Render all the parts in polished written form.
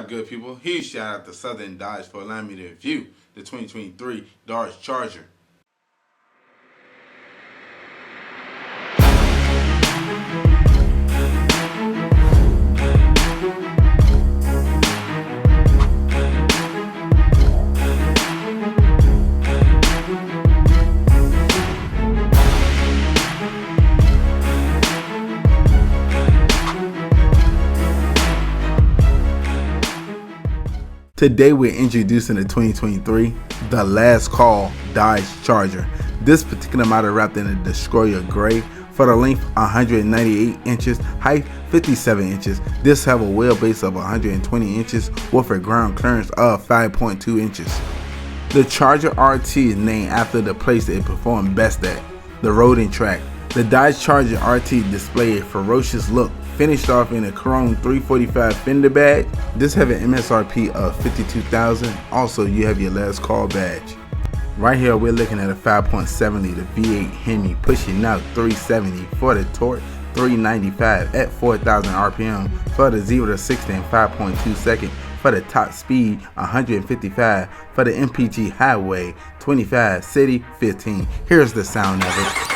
out, good people? Huge shout out to Southern Dodge for allowing me to review the 2023 Dodge Charger. Today we're introducing the 2023 The Last Call Dodge Charger. This particular model wrapped in a Destroyer Gray. For the length 198 inches, height 57 inches. This have a wheelbase of 120 inches with a ground clearance of 5.2 inches. The Charger RT is named after the place it performed best at, the road and track. The Dodge Charger RT display a ferocious look, finished off in a chrome 345 fender badge. This have an MSRP of $52,000. Also, you have your last call badge. Right here, we're looking at a 5.7 liter V8 HEMI pushing out 370 for the torque, 395 at 4,000 RPM for the 0 to 60 in 5.2 seconds. For the top speed, 155. For the MPG highway, 25. City, 15. Here's the sound of it.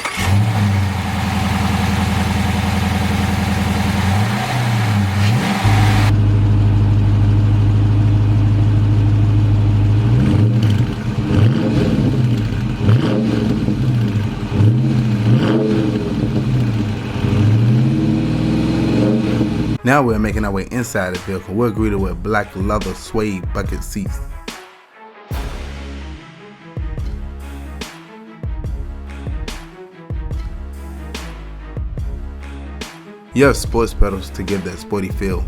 Now we're making our way inside the vehicle. We're greeted with black leather suede bucket seats. You have sports pedals to give that sporty feel.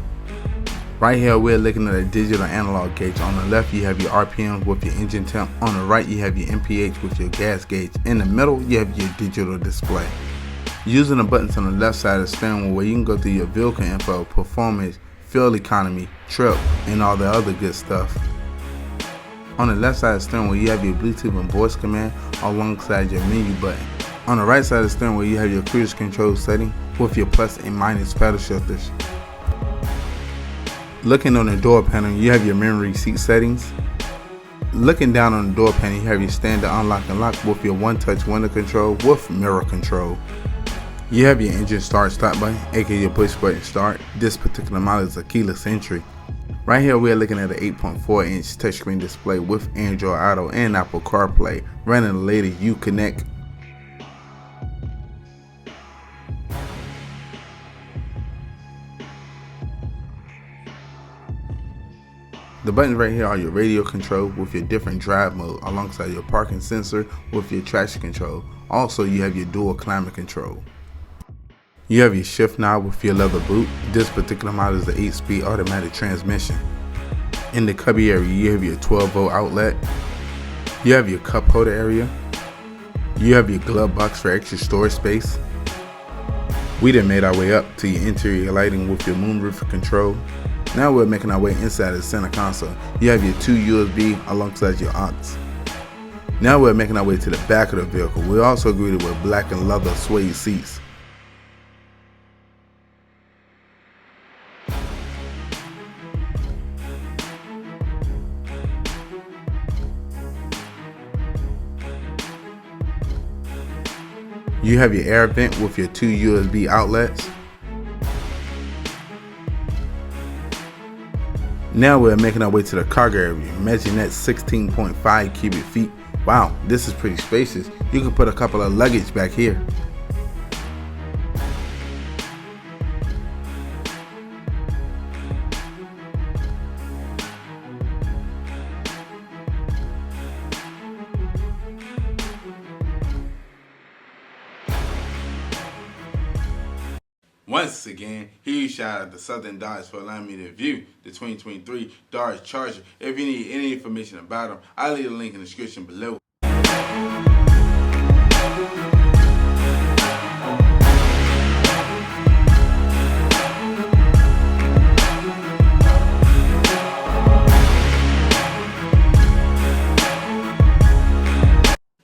Right here we're looking at a digital analog gauge. On the left you have your RPM with your engine temp. On the right you have your MPH with your gas gauge. In the middle you have your digital display. Using the buttons on the left side of the steering wheel where you can go through your vehicle info, performance, fuel economy, trip, and all the other good stuff. On the left side of the steering wheel you have your Bluetooth and voice command alongside your menu button. On the right side of the steering wheel you have your cruise control setting with your plus and minus pedal shifters. Looking on the door panel you have your memory seat settings. Looking down on the door panel you have your standard unlock and lock with your one-touch window control with mirror control. You have your engine start button, aka your push button start. This particular model is a keyless entry. Right here we are looking at an 8.4 inch touchscreen display with Android Auto and Apple CarPlay, running the latest Uconnect. The buttons right here are your radio control with your different drive mode alongside your parking sensor with your traction control. Also you have your dual climate control. You have your shift knob with your leather boot. This particular model is the 8-speed automatic transmission. In the cubby area you have your 12-volt outlet. You have your cup holder area. You have your glove box for extra storage space. We then made our way up to your interior lighting with your moonroof control. Now we're making our way inside the center console. You have your 2 USB alongside your aux. Now we're making our way to the back of the vehicle. We're also greeted with black and leather suede seats. You have your air vent with your 2 USB outlets. Now we're making our way to the cargo area. Imagine that 16.5 cubic feet. Wow, this is pretty spacious. You can put a couple of luggage back here. Once again, huge shout out to Southern Dodge for allowing me to review the 2023 Dodge Charger. If you need any information about them, I'll leave a link in the description below.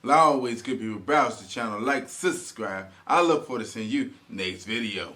Like always, good people, browse the channel, like, subscribe. I look forward to seeing you next video.